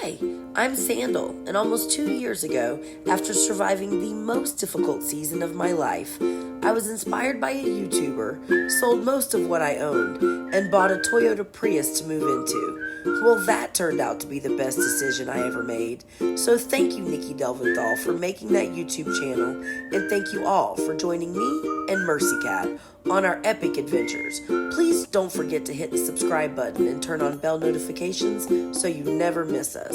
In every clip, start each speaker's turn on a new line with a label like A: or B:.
A: Hi, I'm Sandal, and almost 2 years ago, after surviving the most difficult season of my life, I was inspired by a YouTuber, sold most of what I owned, and bought a Toyota Prius to move into. Well, that turned out to be the best decision I ever made. So thank you, Nikki Delventhal, for making that YouTube channel, and thank you all for joining me and Mercy Cat on our epic adventures. Please don't forget to hit the subscribe button and turn on bell notifications so you never miss us.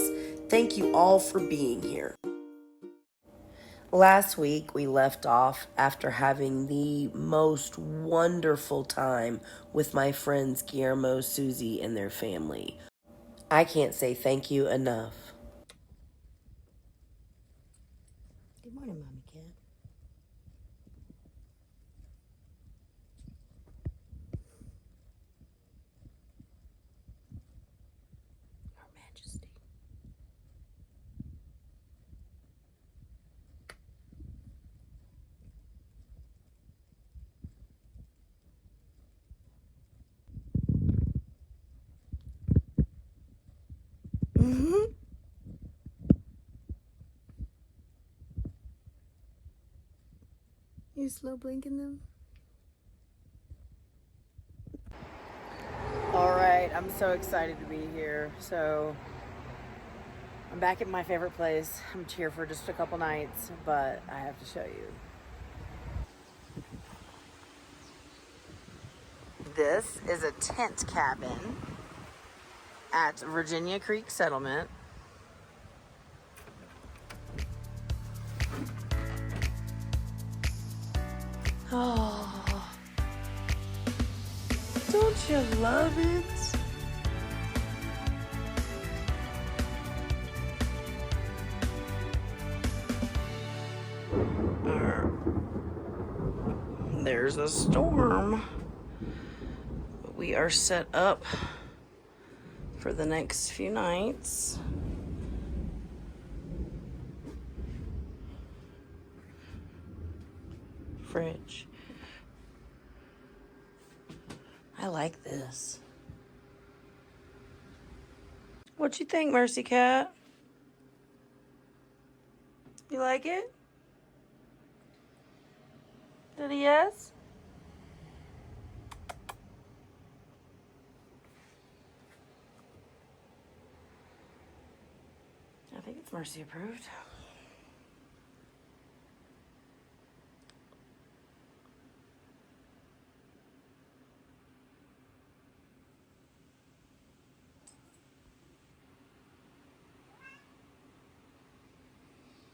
A: Thank you all for being here. Last week we left off after having the most wonderful time with my friends Guillermo, Susie, and their family. I can't say thank you enough. Good morning, Mommy Cat. Your Majesty. Mm-hmm. You slow blinking them? All right, I'm so excited to be here. So I'm back at my favorite place. I'm here for just a couple nights, but I have to show you. This is a tent cabin at Virginia Creek Settlement. Oh, don't you love it? There's a storm. But we are set up for the next few nights. Fridge. I like this. What you think, Mercy Cat? You like it? Did he yes? I think it's Mercy approved.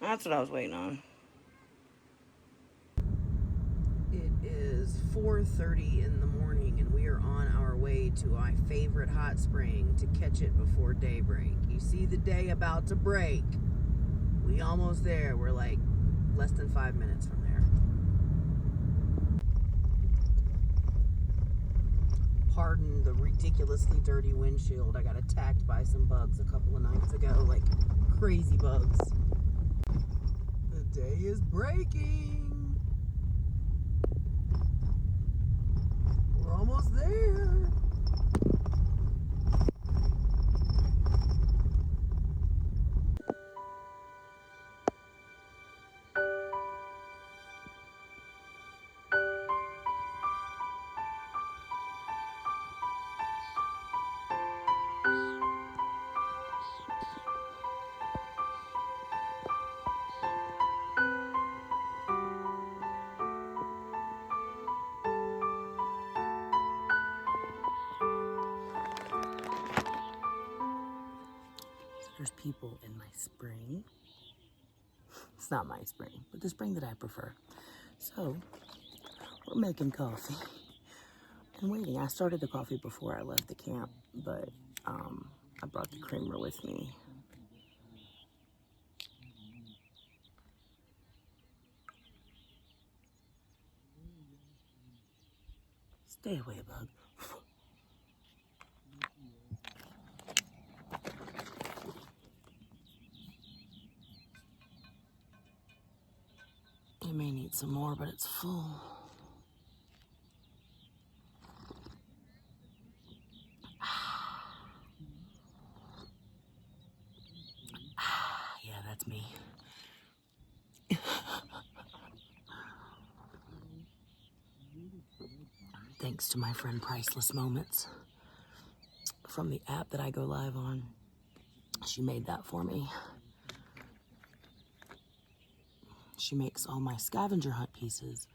A: That's what I was waiting on. It is 4:30 in the morning and we are on our way to my favorite hot spring to catch it before daybreak. You see the day about to break. We almost there. We're like less than 5 minutes from there. Pardon the ridiculously dirty windshield. I got attacked by some bugs a couple of nights ago, like crazy bugs. The day is breaking. We're almost there. There's people in my spring. It's not my spring, but the spring that I prefer. So, we're making coffee and waiting. I started the coffee before I left the camp, but I brought the creamer with me. Stay away, bug. It may need some more, but it's full. with me. Thanks to my friend Priceless Moments from the app that I go live on. She made that for me. She makes all my scavenger hunt pieces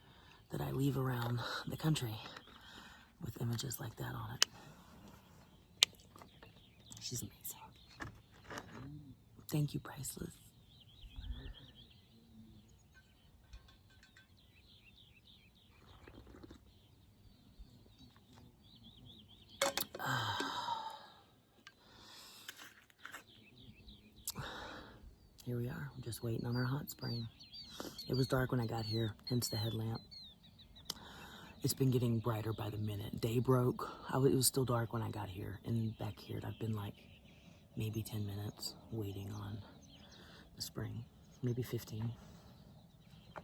A: that I leave around the country with images like that on it. She's amazing. Thank you, Priceless. Here we are, we're just waiting on our hot spring. It was dark when I got here, hence the headlamp. It's been getting brighter by the minute. Day broke. It was still dark when I got here, and back here I've been like maybe 10 minutes waiting on the spring, maybe 15.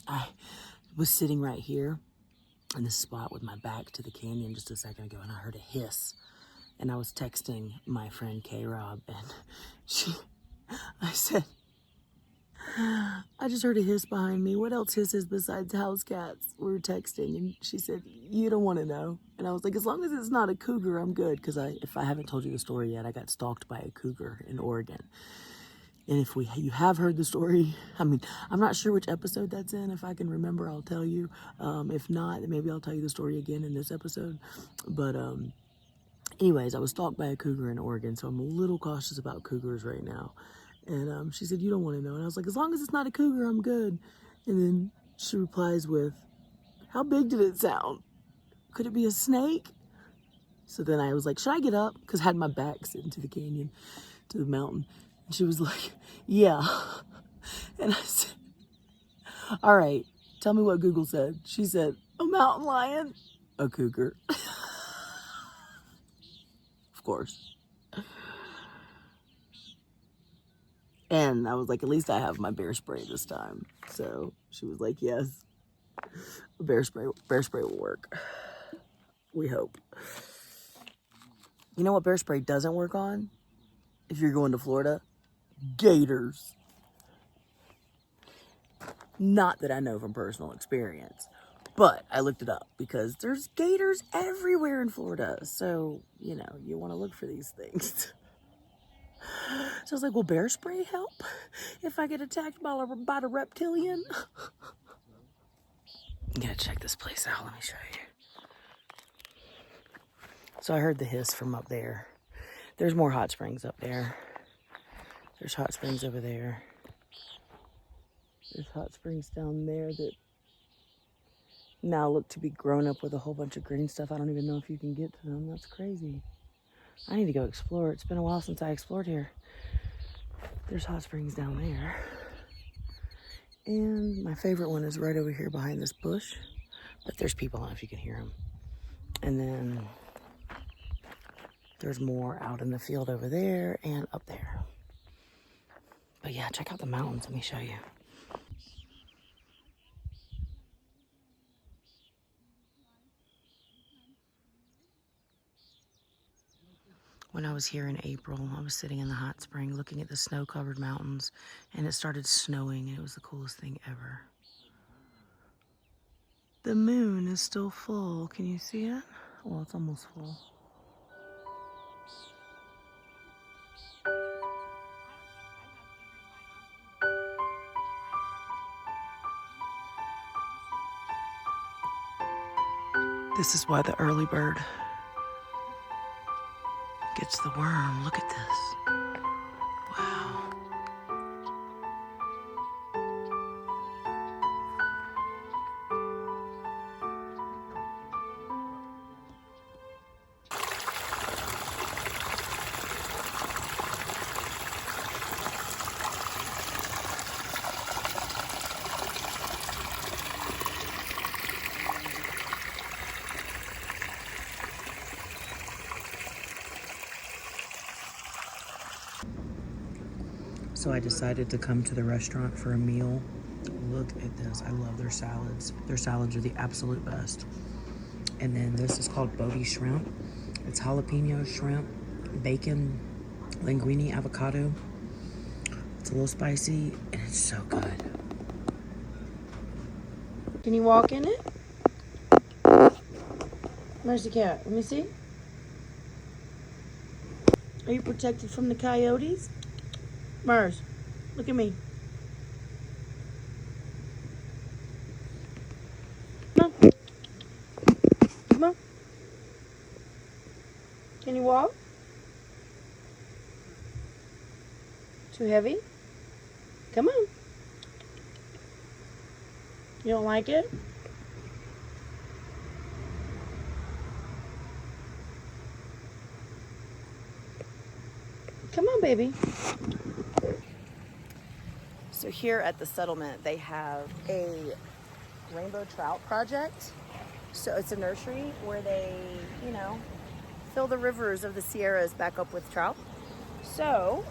A: I was sitting right here in this spot with my back to the canyon just a second ago, and I heard a hiss, and I was texting my friend K-Rob, and I said, I just heard a hiss behind me. What else hisses besides house cats? We were texting, and she said, you don't want to know. And I was like, as long as it's not a cougar, I'm good. Because if I haven't told you the story yet, I got stalked by a cougar in Oregon. And if you have heard the story, I mean, I'm not sure which episode that's in. If I can remember, I'll tell you. If not, maybe I'll tell you the story again in this episode. But anyways, I was stalked by a cougar in Oregon, so I'm a little cautious about cougars right now. And she said, you don't want to know. And I was like, as long as it's not a cougar, I'm good. And then she replies with, how big did it sound? Could it be a snake? So then I was like, should I get up? Because I had my back sitting to the canyon, to the mountain. And she was like, yeah. And I said, all right, tell me what Google said. She said, a mountain lion, a cougar. Of course. And I was like, at least I have my bear spray this time. So she was like, yes, bear spray will work. We hope. You know what bear spray doesn't work on? If you're going to Florida? Gators. Not that I know from personal experience, but I looked it up because there's gators everywhere in Florida. So, you know, you want to look for these things. So I was like, will bear spray help if I get attacked by a reptilian? I'm gonna check this place out. Let me show you. So I heard the hiss from up there. There's more hot springs up there. There's hot springs over there. There's hot springs down there that now look to be grown up with a whole bunch of green stuff. I don't even know if you can get to them. That's crazy. I need to go explore. It's been a while since I explored here. There's hot springs down there. And my favorite one is right over here behind this bush. But there's people on if you can hear them. And then there's more out in the field over there and up there. But yeah, check out the mountains. Let me show you. When I was here in April, I was sitting in the hot spring looking at the snow-covered mountains, and it started snowing, and it was the coolest thing ever. The moon is still full. Can you see it? Well, it's almost full. This is why the early bird gets the worm. Look at this. Wow. So I decided to come to the restaurant for a meal. Look at this. I love their salads. Their salads are the absolute best. And then this is called Bodie shrimp. It's jalapeno shrimp, bacon, linguine, avocado. It's a little spicy, and it's so good.
B: Can you walk in it? Where's the cat? Let me see. Are you protected from the coyotes? Mars, look at me. Come on. Come on. Can you walk? Too heavy? Come on. You don't like it? Come on, baby. So here at the settlement, they have a rainbow trout project. So it's a nursery where they, fill the rivers of the Sierras back up with trout. So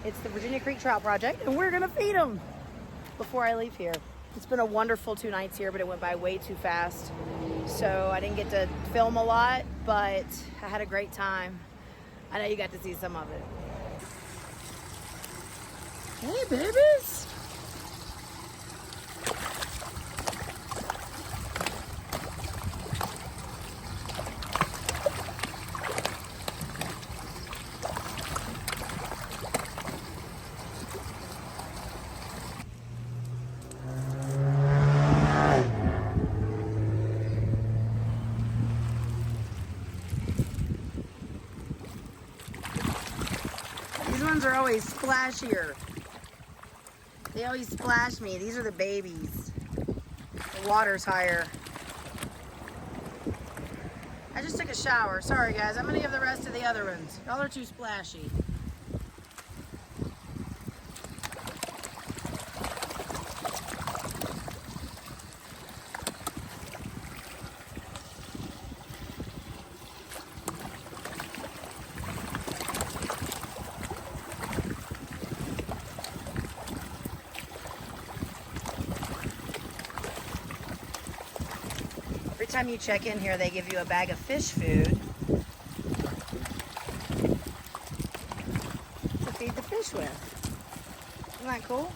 B: it's the Virginia Creek Trout Project, and we're gonna feed them before I leave here. It's been a wonderful 2 nights here, but it went by way too fast. So I didn't get to film a lot, but I had a great time. I know you got to see some of it. Hey, babies. These ones are always splashier. They always splash me. These are the babies. The water's higher. I just took a shower. Sorry, guys. I'm gonna give the rest of the other ones. Y'all are too splashy. Every time you check in here, they give you a bag of fish food to feed the fish with. Isn't that cool?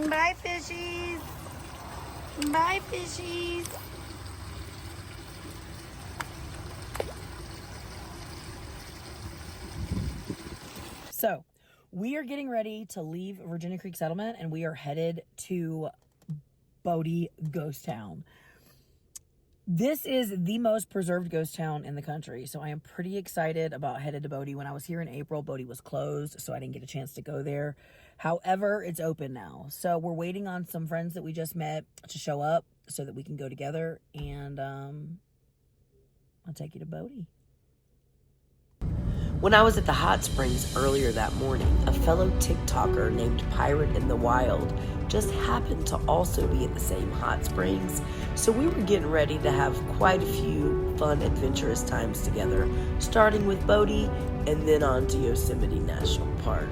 B: Bye, fishies. Bye, fishies. So, we are getting ready to leave Virginia Creek Settlement, and we are headed to Bodie Ghost Town. This is the most preserved ghost town in the country, so I am pretty excited about headed to Bodie. When I was here in April, Bodie was closed, so I didn't get a chance to go there. However, it's open now. So we're waiting on some friends that we just met to show up so that we can go together, and I'll take you to Bodie.
A: When I was at the hot springs earlier that morning, a fellow TikToker named Pirate in the Wild just happened to also be at the same hot springs, so we were getting ready to have quite a few fun, adventurous times together, starting with Bodie and then on to Yosemite National Park.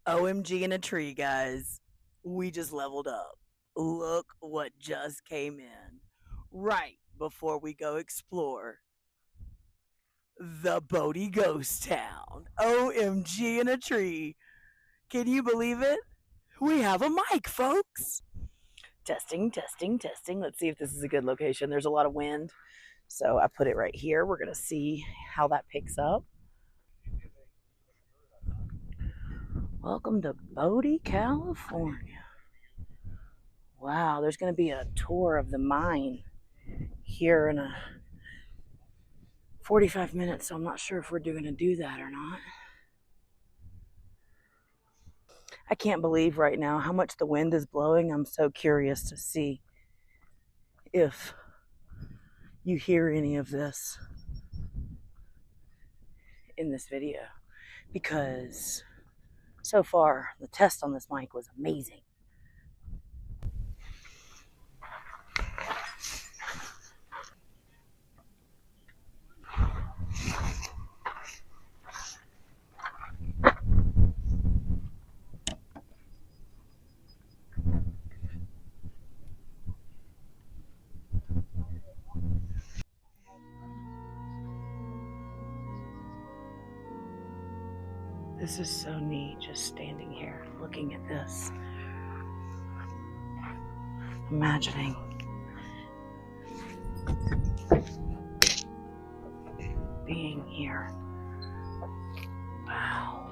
A: OMG in a tree, guys. We just leveled up. Look what just came in. right before we go explore the Bodie Ghost Town. OMG in a tree. Can you believe it? We have a mic, folks. Testing, testing, testing. Let's see if this is a good location. There's a lot of wind, so I put it right here. We're going to see how that picks up. Welcome to Bodie, California. Wow, there's going to be a tour of the mine here in 45 minutes, so I'm not sure if we're going to do that or not. I can't believe right now how much the wind is blowing. I'm so curious to see if you hear any of this in this video, because so far the test on this mic was amazing. This is so neat, just standing here looking at this, imagining being here. Wow.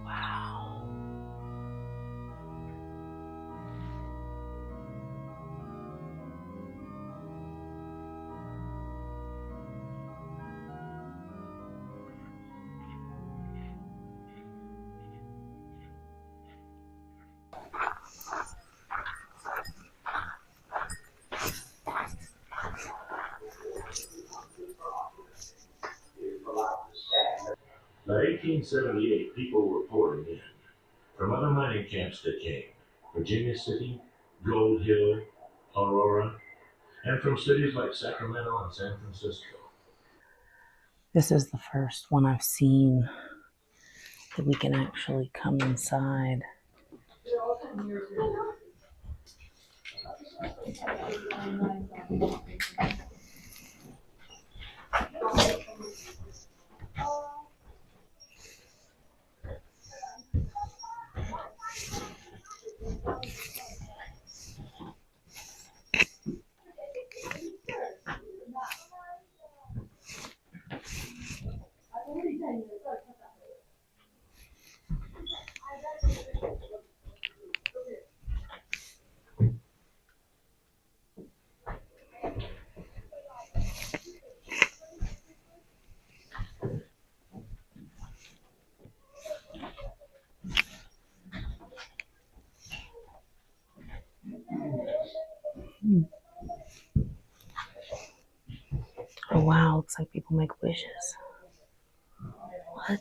A: Wow.
C: By 1878, people were pouring in from other mining camps that came: Virginia City, Gold Hill, Aurora, and from cities like Sacramento and San Francisco.
A: This is the first one I've seen that we can actually come inside. Oh wow, looks like people make wishes. What?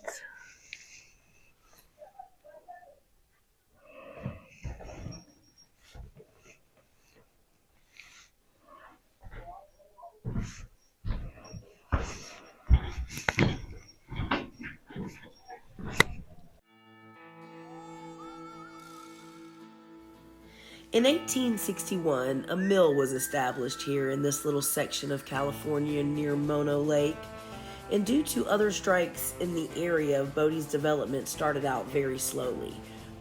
A: In 1861, a mill was established here in this little section of California near Mono Lake. And due to other strikes in the area, Bodie's development started out very slowly.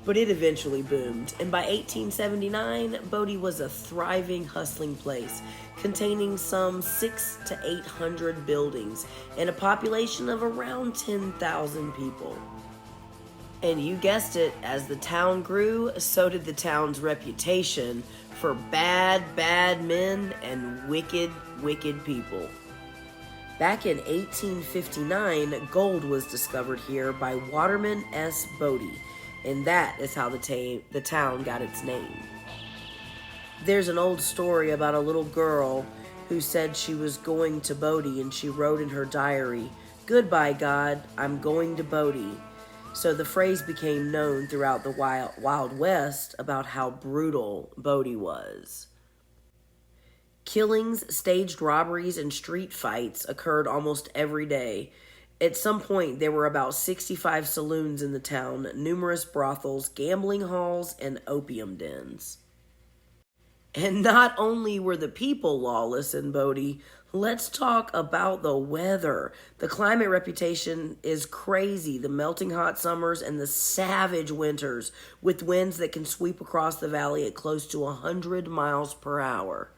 A: But it eventually boomed, and by 1879, Bodie was a thriving, hustling place containing some 600 to 800 buildings and a population of around 10,000 people. And you guessed it, as the town grew, so did the town's reputation for bad, bad men and wicked, wicked people. Back in 1859, gold was discovered here by Waterman S. Bodie, and that is how the town got its name. There's an old story about a little girl who said she was going to Bodie, and she wrote in her diary, "Goodbye, God, I'm going to Bodie." So the phrase became known throughout the Wild West about how brutal Bodie was. Killings, staged robberies, and street fights occurred almost every day. At some point, there were about 65 saloons in the town, numerous brothels, gambling halls, and opium dens. And not only were the people lawless in Bodie, let's talk about the weather. The climate reputation is crazy. The melting hot summers and the savage winters with winds that can sweep across the valley at close to 100 miles per hour.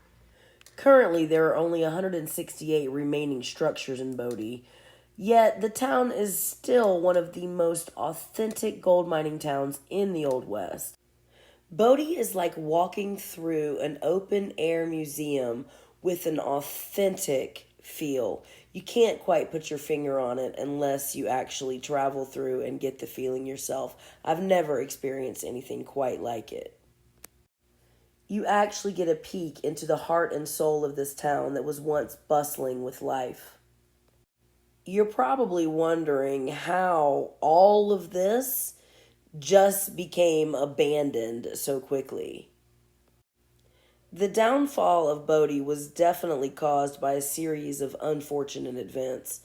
A: Currently, there are only 168 remaining structures in Bodie, yet the town is still one of the most authentic gold mining towns in the Old West. Bodie is like walking through an open air museum with an authentic feel. You can't quite put your finger on it unless you actually travel through and get the feeling yourself. I've never experienced anything quite like it. You actually get a peek into the heart and soul of this town that was once bustling with life. You're probably wondering how all of this just became abandoned so quickly. The downfall of Bodie was definitely caused by a series of unfortunate events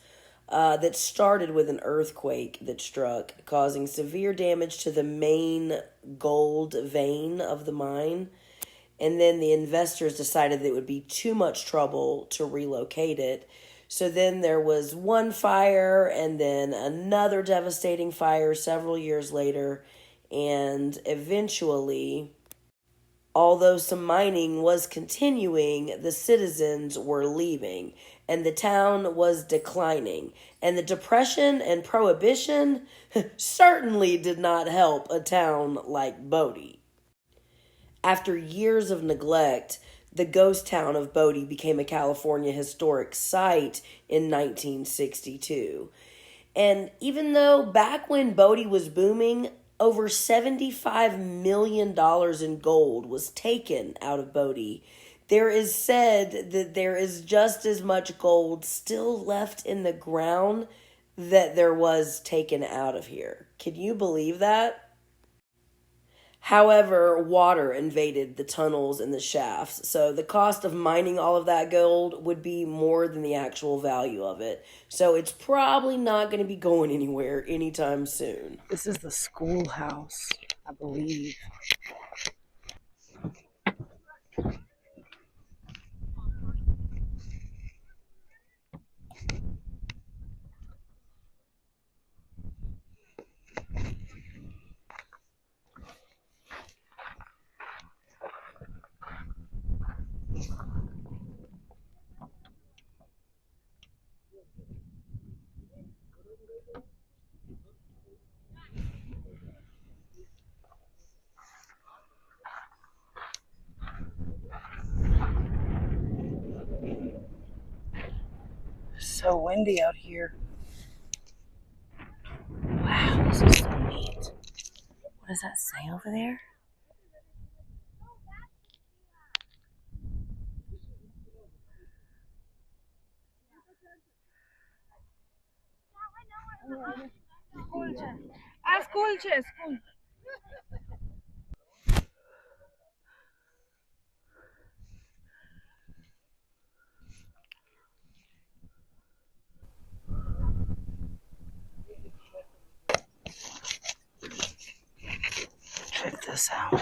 A: that started with an earthquake that struck, causing severe damage to the main gold vein of the mine. And then the investors decided that it would be too much trouble to relocate it. So then there was one fire and then another devastating fire several years later. And eventually, although some mining was continuing, the citizens were leaving and the town was declining. And the Depression and Prohibition certainly did not help a town like Bodie. After years of neglect, the ghost town of Bodie became a California historic site in 1962. And even though back when Bodie was booming, over $75 million in gold was taken out of Bodie, there is said that there is just as much gold still left in the ground that there was taken out of here. Can you believe that? However, water invaded the tunnels and the shafts, so the cost of mining all of that gold would be more than the actual value of it. So it's probably not going to be going anywhere anytime soon.
B: This is the schoolhouse, I believe. So windy out here. Wow, this is so neat. What does that say over there? School. Check this out.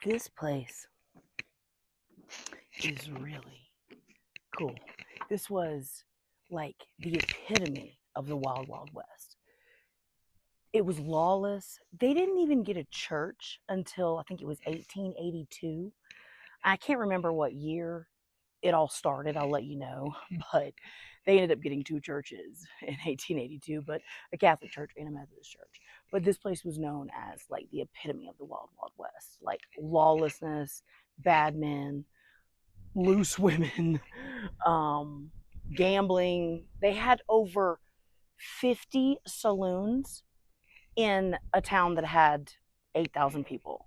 B: This place is really cool. This was like the epitome of the Wild Wild West. It was lawless. They didn't even get a church until I think it was 1882. I can't remember what year it all started, I'll let you know, but they ended up getting two churches in 1882, but a Catholic church and a Methodist church. But this place was known as like the epitome of the Wild Wild West, like lawlessness, bad men, loose women, gambling. They had over 50 saloons in a town that had 8,000 people.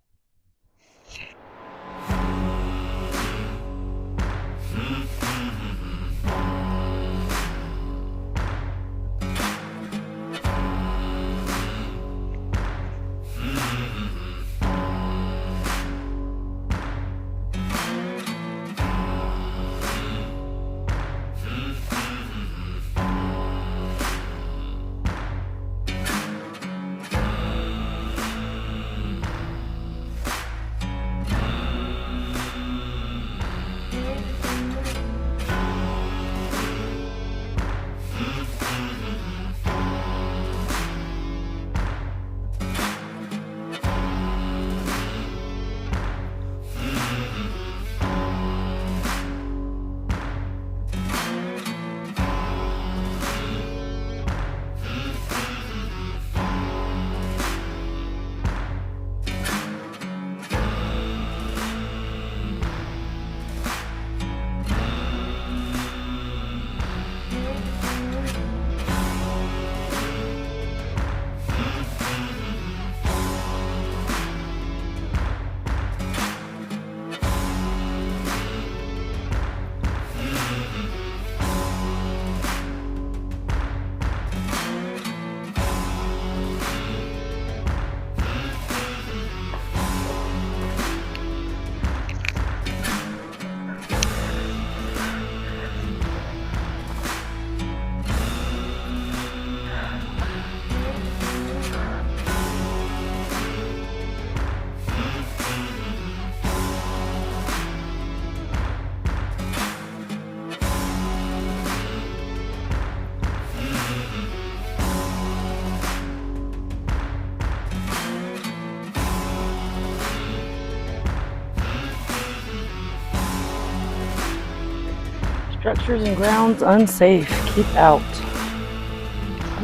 B: Structures and grounds unsafe. Keep out.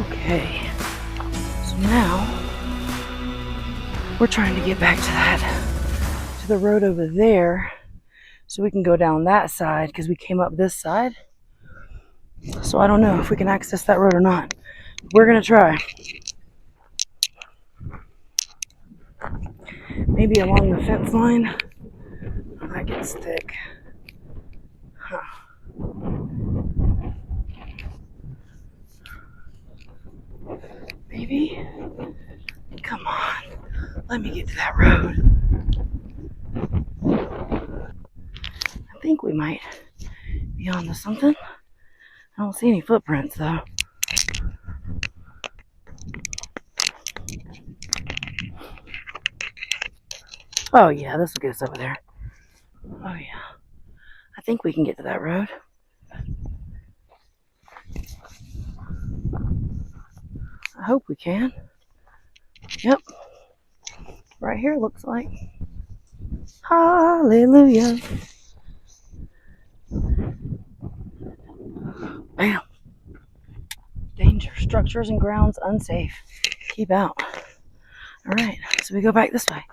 B: Okay. So now we're trying to get back to the road over there so we can go down that side because we came up this side. So I don't know if we can access that road or not. We're gonna try. Maybe along the fence line. Oh, that gets thick. Huh. Maybe? Come on. Let me get to that road. I think we might be onto something. I don't see any footprints though. Oh yeah, this will get us over there. Oh yeah. I think we can get to that road. I hope we can. Yep. Right here looks like. Hallelujah. Bam. Danger. Structures and grounds unsafe. Keep out. All right, so we go back this way.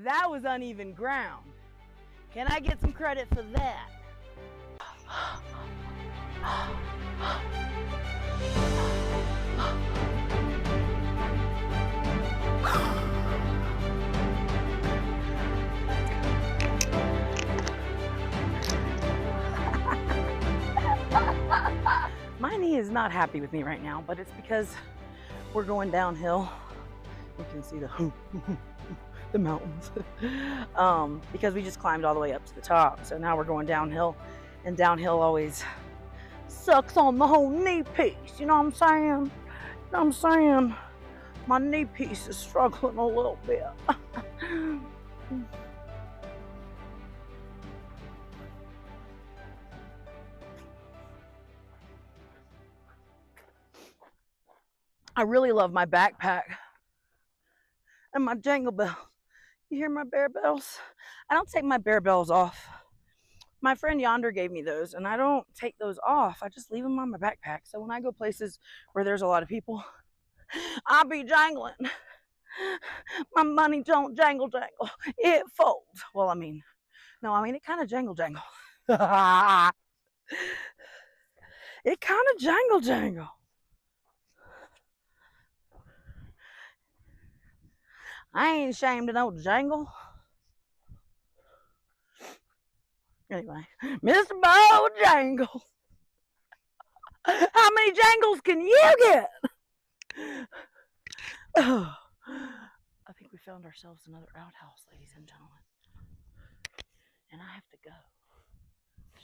B: That was uneven ground. Can I get some credit for that? My knee is not happy with me right now, but it's because we're going downhill. You can see the mountains. Because we just climbed all the way up to the top. So now we're going downhill, and downhill always sucks on the whole knee piece. You know what I'm saying? You know what I'm saying? My knee piece is struggling a little bit. I really love my backpack and my jangle bell. You hear my bear bells? I don't take my bear bells off. My friend Yonder gave me those, and I don't take those off. I just leave them on my backpack. So when I go places where there's a lot of people, I'll be jangling. My money don't jangle. It folds. Well, it kind of jangle. It kind of jangle. I ain't ashamed of no jangle. Anyway, Mr. Bojangle. How many jangles can you get? Oh, I think we found ourselves another outhouse, ladies and gentlemen. And I have to go.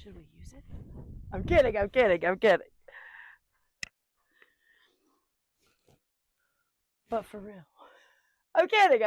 B: Should we use it? I'm kidding. But for real. I'm kidding.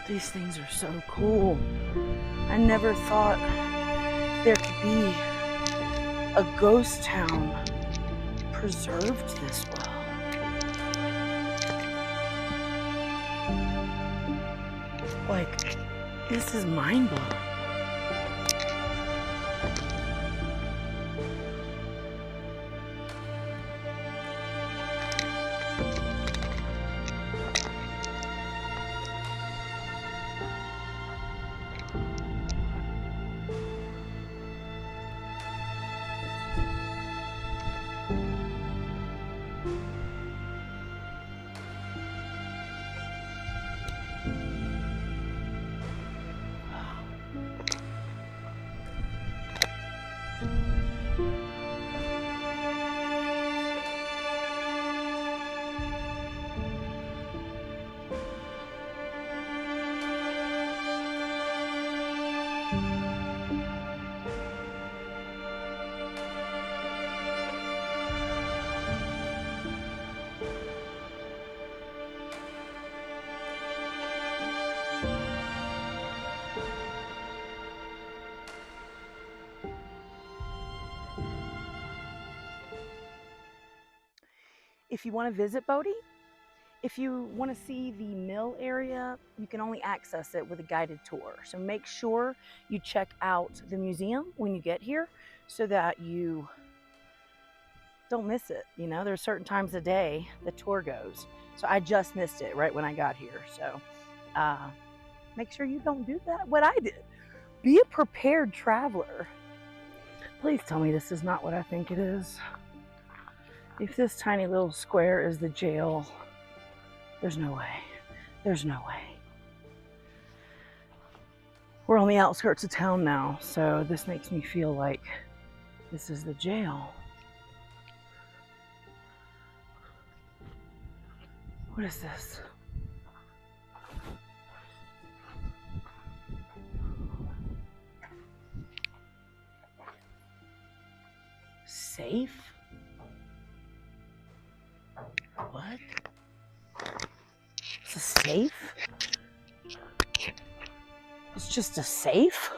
B: These things are so cool. I never thought there could be a ghost town preserved this well. Like, this is mind-blowing. If you want to visit Bodie, if you want to see the mill area, you can only access it with a guided tour. So make sure you check out the museum when you get here so that you don't miss it. You know, there's certain times a day the tour goes. So I just missed it right when I got here. So make sure you don't do that, what I did. Be a prepared traveler. Please tell me this is not what I think it is. If this tiny little square is the jail, there's no way. There's no way. We're on the outskirts of town now, so this makes me feel like this is the jail. What is this? Safe? What? It's a safe? It's just a safe?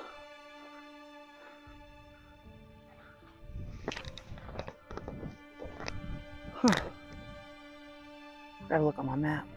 B: Huh. Gotta look on my map.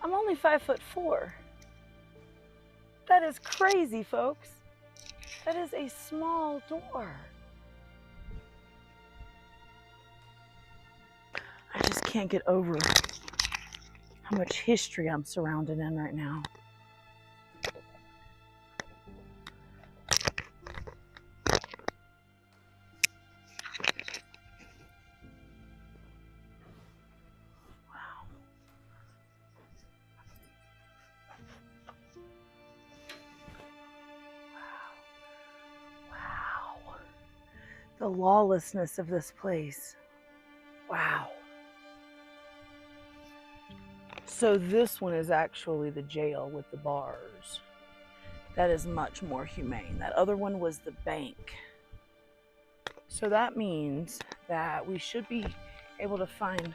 B: I'm only 5'4". That is crazy, folks. That is a small door. I just can't get over how much history I'm surrounded in right now. The lawlessness of this place. Wow. So this one is actually the jail with the bars. That is much more humane. That other one was the bank. So that means that we should be able to find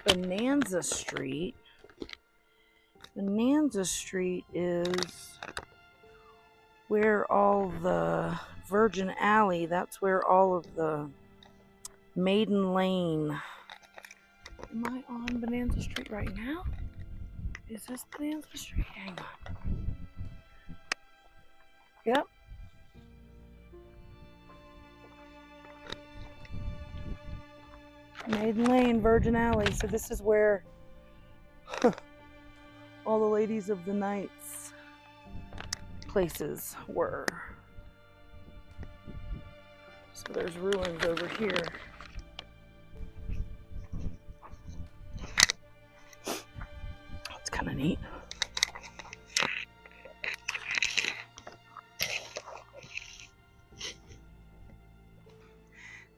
B: Bonanza Street. Bonanza Street is where all the Virgin Alley, that's where all of the Maiden Lane. Am I on Bonanza Street right now? Is this Bonanza Street? Hang on. Yep. Maiden Lane, Virgin Alley. So this is where all the ladies of the night's places were. So there's ruins over here. That's kind of neat.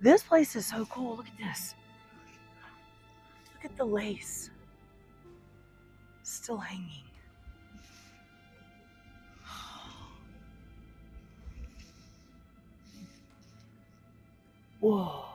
B: This place is so cool. Look at this. Look at the lace. Still hanging. Whoa.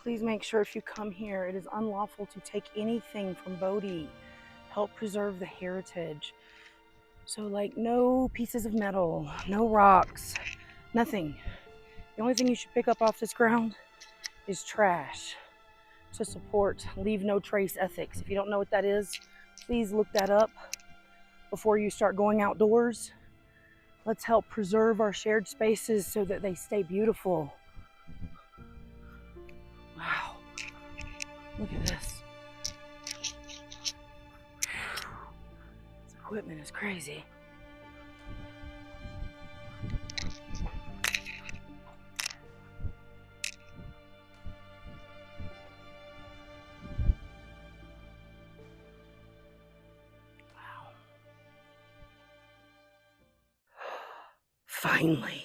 B: Please make sure if you come here, it is unlawful to take anything from Bodie. Help preserve the heritage. So like no pieces of metal, no rocks, nothing. The only thing you should pick up off this ground is trash to support leave no trace ethics. If you don't know what that is, please look that up before you start going outdoors. Let's help preserve our shared spaces so that they stay beautiful. Wow, look at this. This equipment is crazy. Wow. Finally.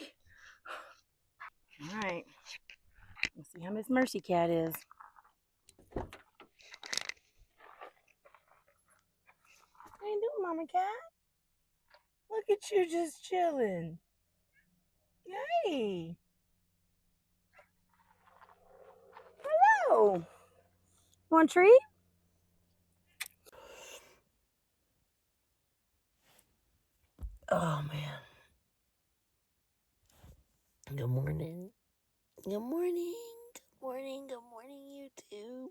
B: All right. Let's see how Miss Mercy Cat is. How you doing, Mama Cat? Look at you just chilling. Hey. Hello. Want a treat?
A: Oh man. Good morning. Good morning. Good morning. Good morning, YouTube.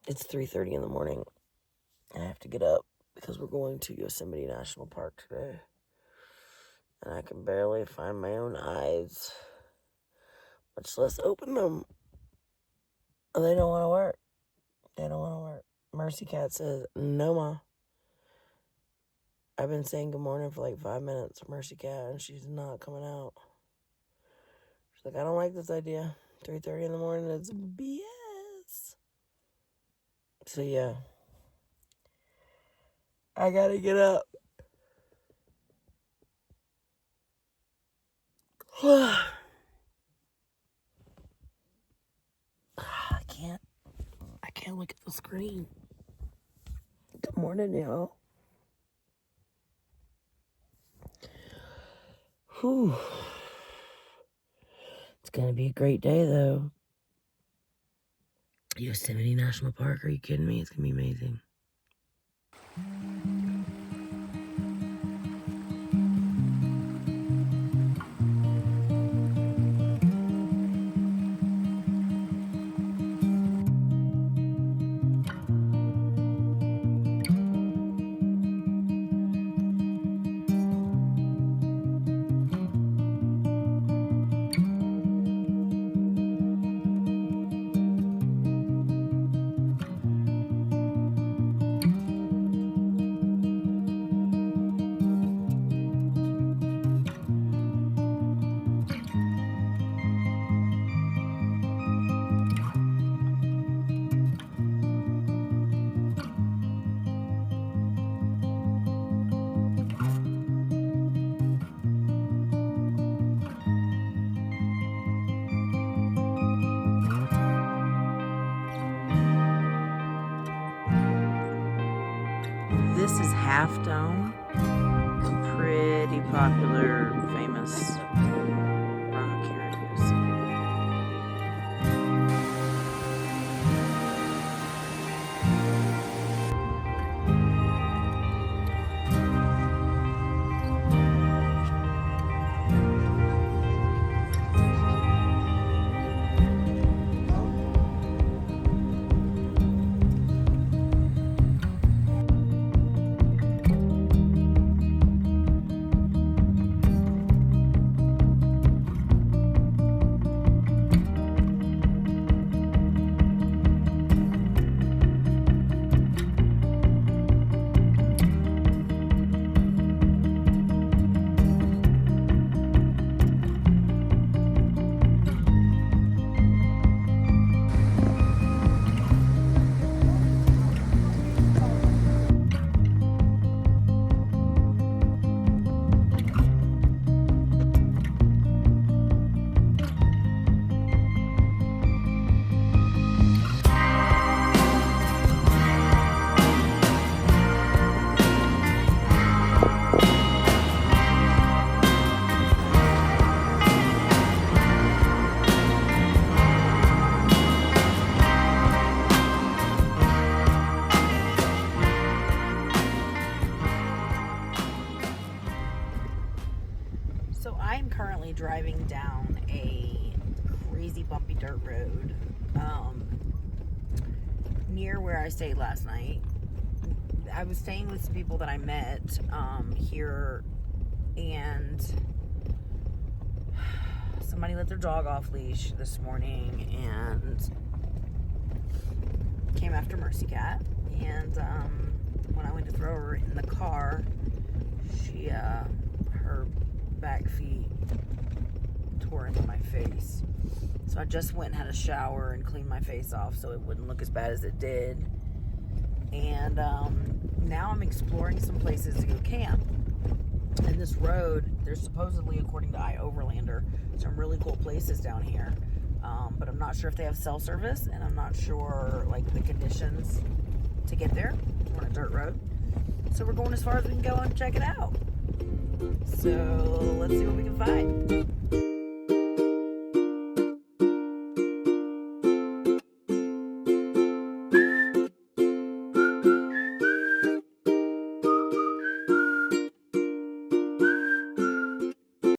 A: It's 3:30 in the morning. I have to get up because we're going to Yosemite National Park today. And I can barely find my own eyes, much less open them. They don't want to work. They don't want to work. Mercy Cat says, no, Ma. I've been saying good morning for like 5 minutes, Mercy Cat, and she's not coming out. She's like, I don't like this idea. 3:30 in the morning is BS. So yeah, I gotta get up. I can't look at the screen. Good morning, y'all. Whew. It's gonna be a great day, though. Yosemite National Park, are you kidding me? It's gonna be amazing. This is Half Dome, a pretty popular, famous rock here in Yosemite.
B: So I'm currently driving down a crazy bumpy dirt road near where I stayed last night. I was staying with some people that I met here, and somebody let their dog off leash this morning and came after Mercy Cat. And when I went to throw her in the car, she her back feet tore into my face. So I just went and had a shower and cleaned my face off so it wouldn't look as bad as it did. And now I'm exploring some places to go camp. And this road, there's supposedly, according to iOverlander, some really cool places down here. But I'm not sure if they have cell service, and I'm not sure like the conditions to get there. We're on a dirt road. So we're going as far as we can go and check it out. So let's see what we can find.